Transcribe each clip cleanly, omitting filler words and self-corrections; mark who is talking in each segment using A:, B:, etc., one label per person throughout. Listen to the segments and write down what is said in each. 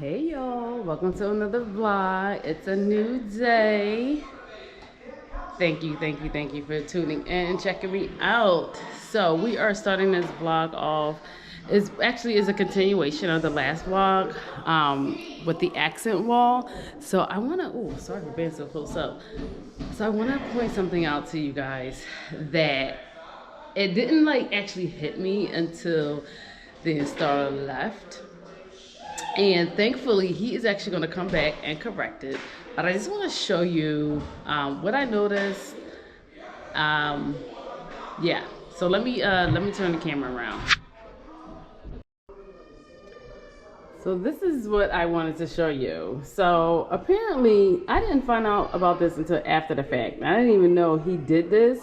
A: Hey y'all, welcome to another vlog. It's a new day. Thank you for tuning in and checking me out. So we are starting this vlog off. It actually is a continuation of the last vlog with the accent wall. So I wanna, oh, sorry for being so close up. So I wanna point something out to you guys that it didn't like actually hit me until the installer left. And thankfully, he is actually going to come back and correct it. But I just want to show you what I noticed. Um, yeah. So let me turn the camera around. So this is what I wanted to show you. So apparently, I didn't find out about this until after the fact. I didn't even know he did this.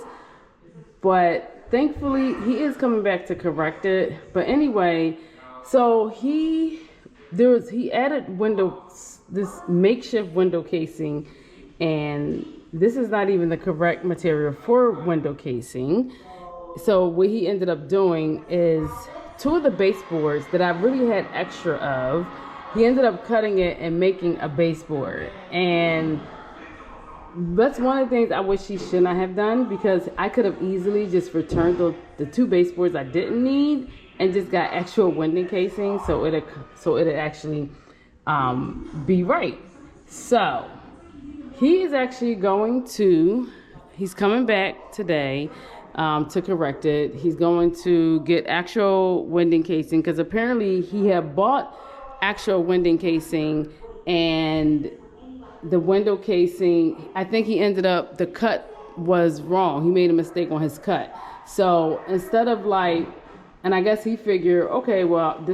A: But thankfully, he is coming back to correct it. But anyway, so he added this makeshift window casing, and this is not even the correct material for window casing. So what he ended up doing is two of the baseboards that I really had extra of, he ended up cutting it and making a baseboard. And that's one of the things I wish he should not have done, because I could have easily just returned the two baseboards I didn't need and just got actual window casing, so it'd actually be right. So he is actually he's coming back today to correct it. He's going to get actual window casing, because apparently he had bought actual window casing, and the window casing, I think he ended up, the cut was wrong. He made a mistake on his cut. So instead of and I guess he figured, okay, well,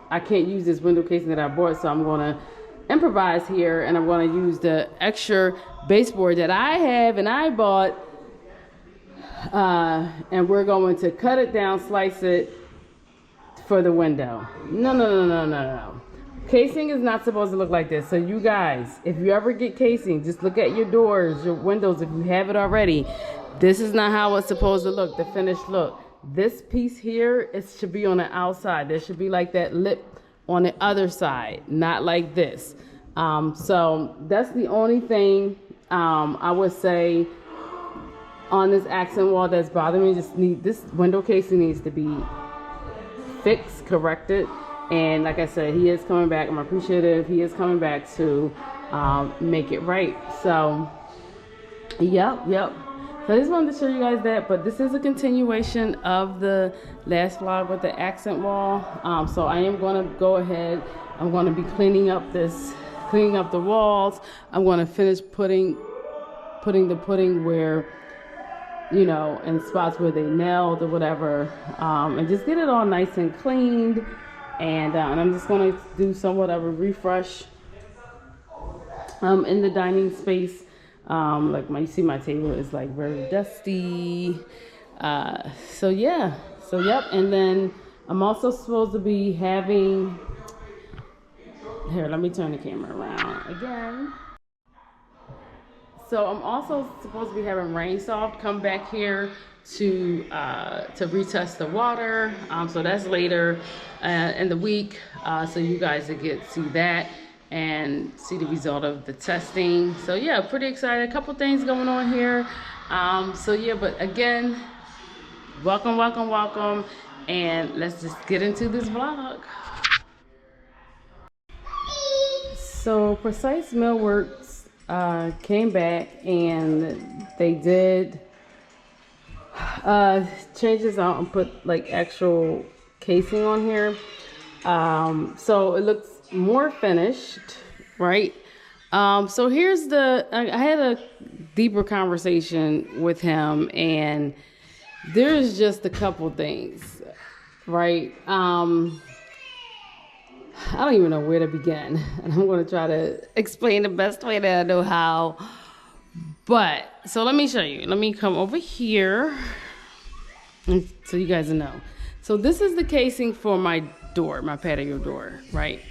A: I can't use this window casing that I bought, so I'm going to improvise here, and I'm going to use the extra baseboard that I have and I bought, and we're going to cut it down, slice it for the window. No. Casing is not supposed to look like this. So you guys, if you ever get casing, just look at your doors, your windows, if you have it already. This is not how it's supposed to look, the finished look. This piece here, it should be on the outside. There should be like that lip on the other side, not like this. So that's the only thing I would say on this accent wall that's bothering me. This window casing needs to be fixed, corrected. And like I said, he is coming back. I'm appreciative. He is coming back to make it right. So, yep. So I just wanted to show you guys that. But this is a continuation of the last vlog with the accent wall. So I am going to go ahead. I'm going to be cleaning up the walls. I'm going to finish putting the pudding where, in spots where they nailed or whatever. And just get it all nice and cleaned. And I'm just going to do somewhat of a refresh in the dining space. You see my table is like very dusty. So yep. And then I'm also supposed to be having, here, let me turn the camera around again. So I'm also supposed to be having RainSoft come back here to retest the water. So that's later in the week. So you guys will get to see that and see the result of the testing. So yeah, pretty excited. A couple things going on here. So yeah, but again, welcome. And let's just get into this vlog. So Precise Millworks came back, and they did changes out and put like actual casing on here. So it looks more finished, right? So here's I had a deeper conversation with him, and there's just a couple things, right? I don't even know where to begin, and I'm going to try to explain the best way that I know how. But so let me show you. Let me come over here so you guys know. So this is the casing for my door, my patio door, right?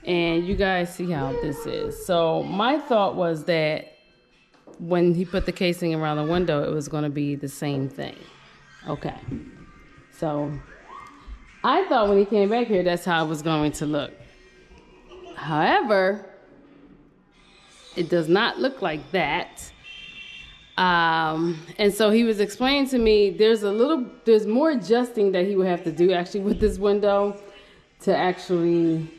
A: And you guys see how this is. So my thought was that when he put the casing around the window, it was going to be the same thing. Okay. So I thought when he came back here, that's how it was going to look. However, it does not look like that. And so he was explaining to me there's more adjusting that he would have to do actually with this window to actually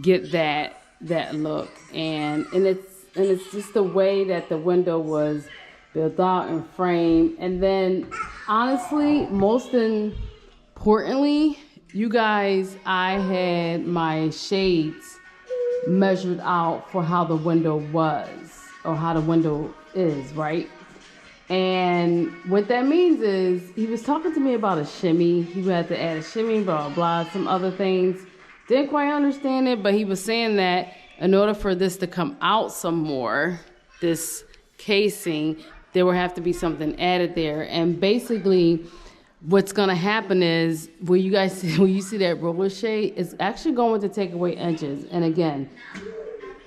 A: get that look. And it's just the way that the window was built out and framed. And then honestly, most importantly, you guys, I had my shades measured out for how the window was, or how the window is, right? And what that means is he was talking to me about a shimmy. He had to add a shimmy, blah, blah, some other things. Didn't quite understand it, but he was saying that in order for this to come out some more, this casing, there would have to be something added there. And basically what's gonna happen is, when you see that roller shade, it's actually going to take away inches. And again,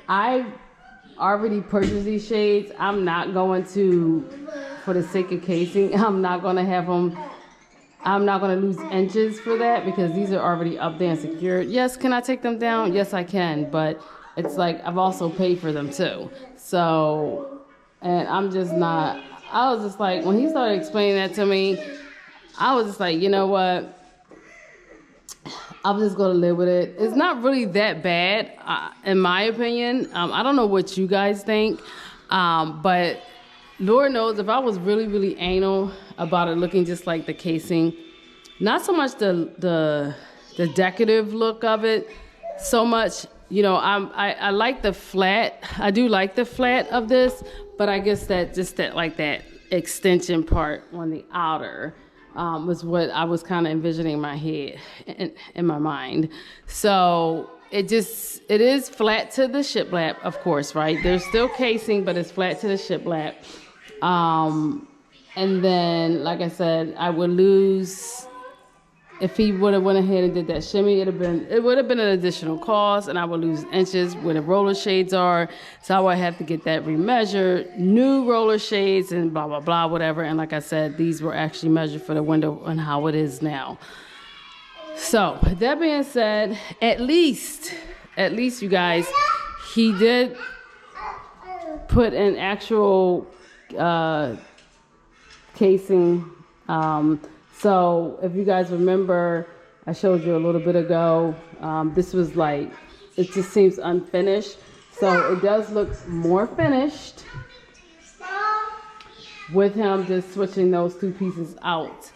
A: I already purchased these shades. I'm not going to, for the sake of casing, I'm not going to lose inches for that, because these are already up there and secured. Yes, can I take them down? Yes, I can, but it's like I've also paid for them too. So, and I was just like, when he started explaining that to me, I was just like, you know what? I'm just going to live with it. It's not really that bad, in my opinion. I don't know what you guys think, but Lord knows if I was really, really anal about it looking just like the casing, not so much the decorative look of it, so much, you know, I like the flat. I do like the flat of this, but I guess that extension part on the outer was what I was kind of envisioning in my head, in my mind. So it is flat to the shiplap, of course, right? There's still casing, but it's flat to the shiplap. And then, like I said, I would lose, if he would have went ahead and did that shimmy, it would have been an additional cost, and I would lose inches where the roller shades are. So I would have to get that remeasured, new roller shades and blah, blah, blah, whatever. And like I said, these were actually measured for the window and how it is now. So that being said, at least you guys, he did put an actual casing. So if you guys remember, I showed you a little bit ago, this was like, it just seems unfinished. So it does look more finished with him just switching those two pieces out.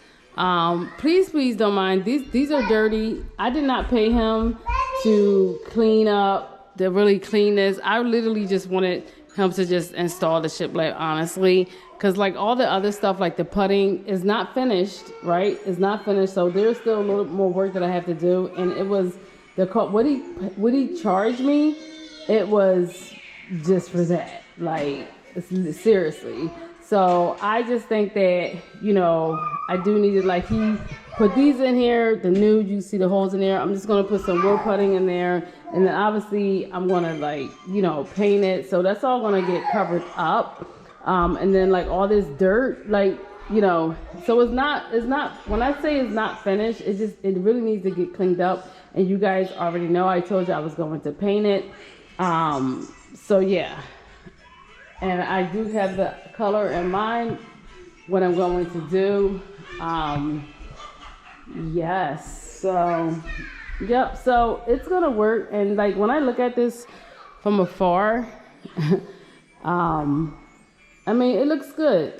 A: Please don't mind. These are dirty. I did not pay him to clean up, to really clean this. I literally just wanted him to just install the shiplap, honestly. Because like all the other stuff, like the putting is not finished, right? It's not finished. So there's still a little more work that I have to do. And it was what he charged me, it was just for that. Like, seriously. So I just think that, you know, I do need to, like, he put these in here, the nude, you see the holes in there. I'm just going to put some more putting in there. And then obviously I'm going to, like, you know, paint it. So that's all going to get covered up. And then like all this dirt, like, you know, so it's not, when I say it's not finished, it really needs to get cleaned up. And you guys already know, I told you I was going to paint it. So yeah. And I do have the color in mind, what I'm going to do. Yes. So, yep. So it's going to work. And like, when I look at this from afar, I mean, it looks good,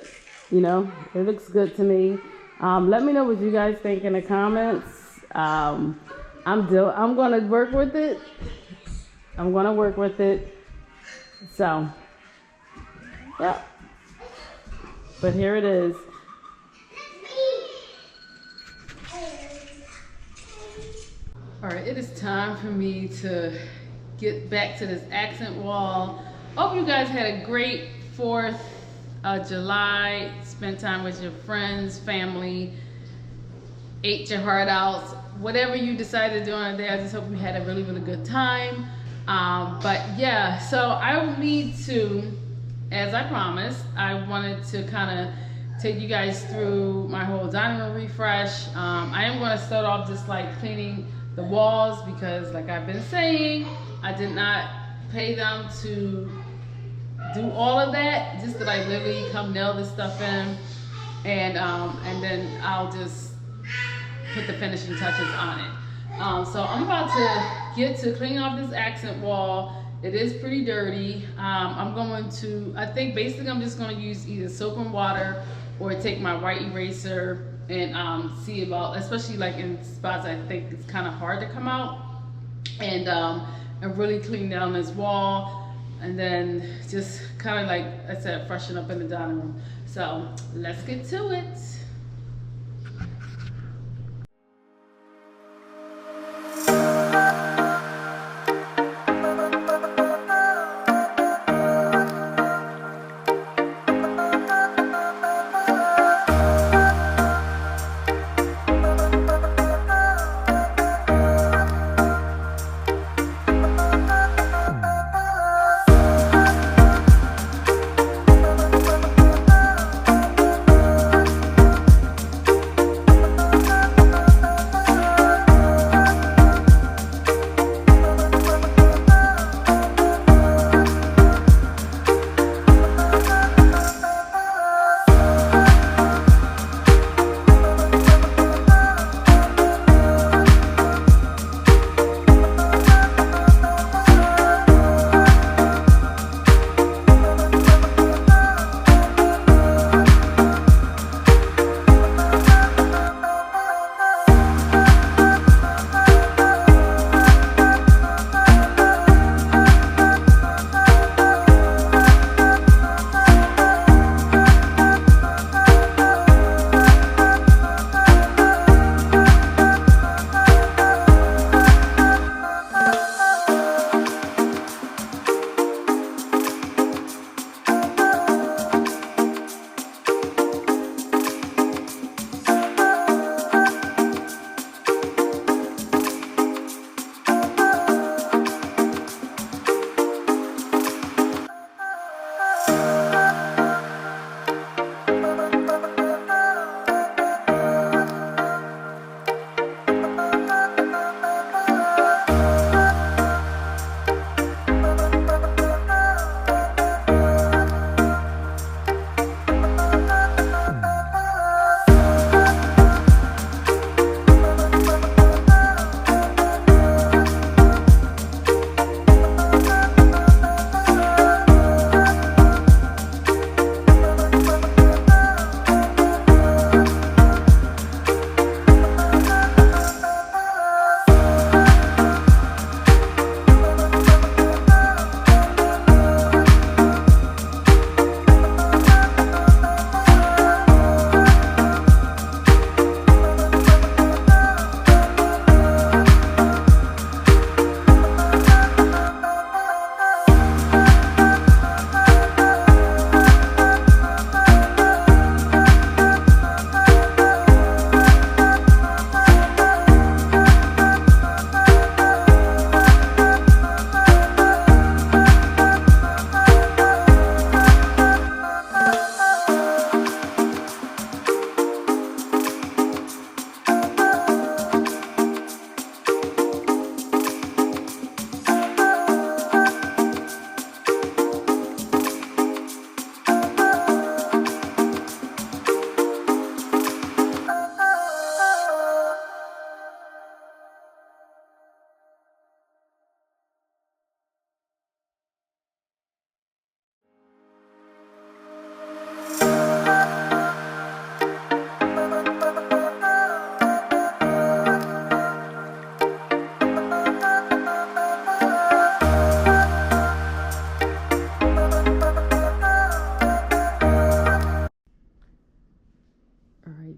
A: you know, it looks good to me. Let me know what you guys think in the comments. I'm going to work with it. So, yeah. But here it is. All right, it is time for me to get back to this accent wall. Hope you guys had a great 4th of July, spent time with your friends, family, ate your heart out. Whatever you decided to do on the day, I just hope you had a really, really good time. But yeah, so I will need to, as I promised, I wanted to kind of take you guys through my whole dining room refresh. I am going to start off just like cleaning the walls because, like I've been saying, I did not pay them to do all of that, just to like literally come nail this stuff in, and then I'll just put the finishing touches on it. So I'm about to get to clean off this accent wall. It is pretty dirty. I'm going to, I think basically I'm just going to use either soap and water or take my white eraser and see about, especially like in spots I think it's kind of hard to come out, and really clean down this wall, and then just kind of like I said, freshen up in the dining room. So let's get to it.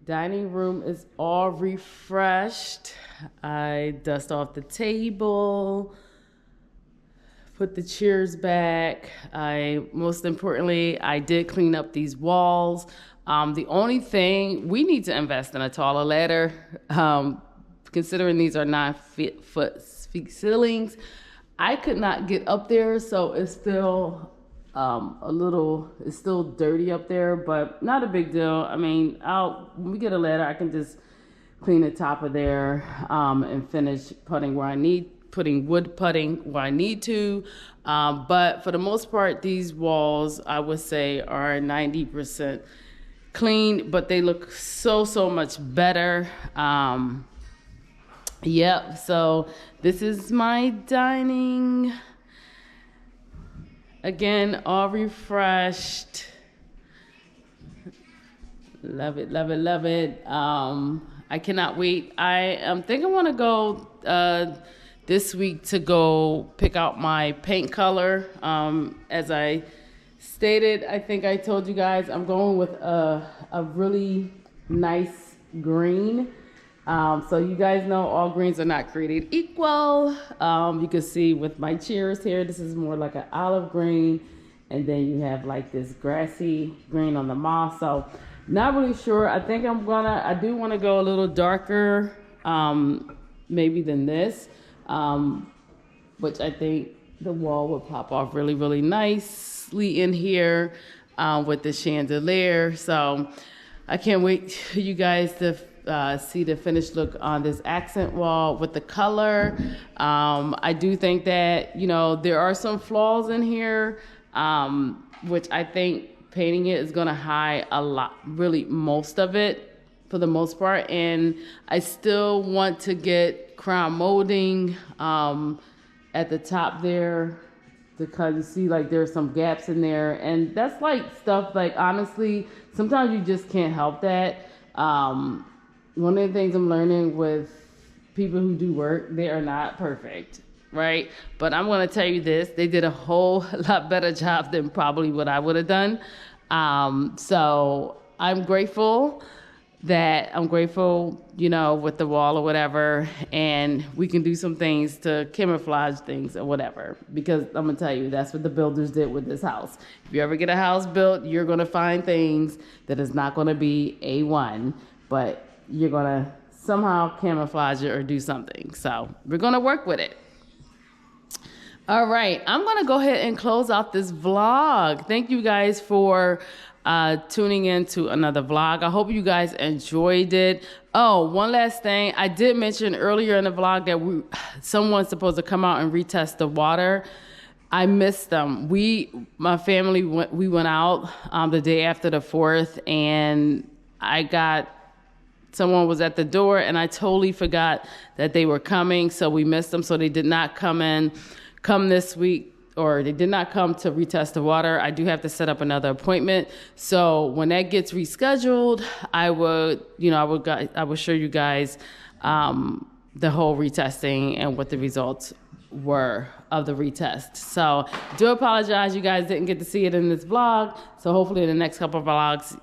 A: Dining room is all refreshed. I dust off the table, put the chairs back. Most importantly, I did clean up these walls. The only thing, we need to invest in a taller ladder. Considering these are 9-foot ceilings, I could not get up there, so it's still it's still dirty up there, but not a big deal. I mean, when we get a ladder, I can just clean the top of there, and finish putting putting wood putting where I need to. But for the most part, these walls, I would say, are 90% clean, but they look so much better. Yep, so this is my dining. Again, all refreshed. Love it, love it, love it. I cannot wait. I think I want to go this week to go pick out my paint color. As I stated, I think I told you guys, I'm going with a really nice green. So you guys know all greens are not created equal. You can see with my chairs here, this is more like an olive green. And then you have like this grassy green on the moss. So not really sure. I think I do want to go a little darker, maybe than this, which I think the wall would pop off really nicely in here, with the chandelier. So I can't wait for you guys to see the finished look on this accent wall with the color. I do think that, you know, there are some flaws in here, which I think painting it is going to hide a lot, really most of it for the most part. And I still want to get crown molding at the top there, because you see like there's some gaps in there, and that's like stuff like, honestly, sometimes you just can't help that. One of the things I'm learning with people who do work, they are not perfect, right? But I'm going to tell you this, they did a whole lot better job than probably what I would have done. So I'm grateful, you know, with the wall or whatever, and we can do some things to camouflage things or whatever, because I'm going to tell you, that's what the builders did with this house. If you ever get a house built, you're going to find things that is not going to be A1, but you're going to somehow camouflage it or do something. So we're going to work with it. All right, I'm going to go ahead and close out this vlog. Thank you guys for tuning in to another vlog. I hope you guys enjoyed it. Oh, one last thing. I did mention earlier in the vlog that someone's supposed to come out and retest the water. I missed them. My family, we went out the day after the 4th, and someone was at the door, and I totally forgot that they were coming, so we missed them. So they did not come this week, or they did not come to retest the water. I do have to set up another appointment. So when that gets rescheduled, I will show you guys the whole retesting and what the results were of the retest. So do apologize, you guys didn't get to see it in this vlog. So hopefully in the next couple of vlogs,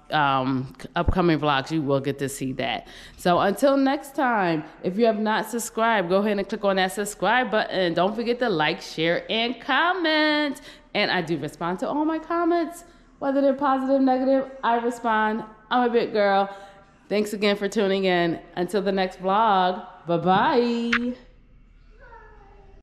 A: upcoming vlogs, you will get to see that. So until next time, if you have not subscribed, go ahead and click on that subscribe button. Don't forget to like, share, and comment. And I do respond to all my comments, whether they're positive, negative, I respond. I'm a big girl. Thanks again for tuning in. Until the next vlog, bye-bye.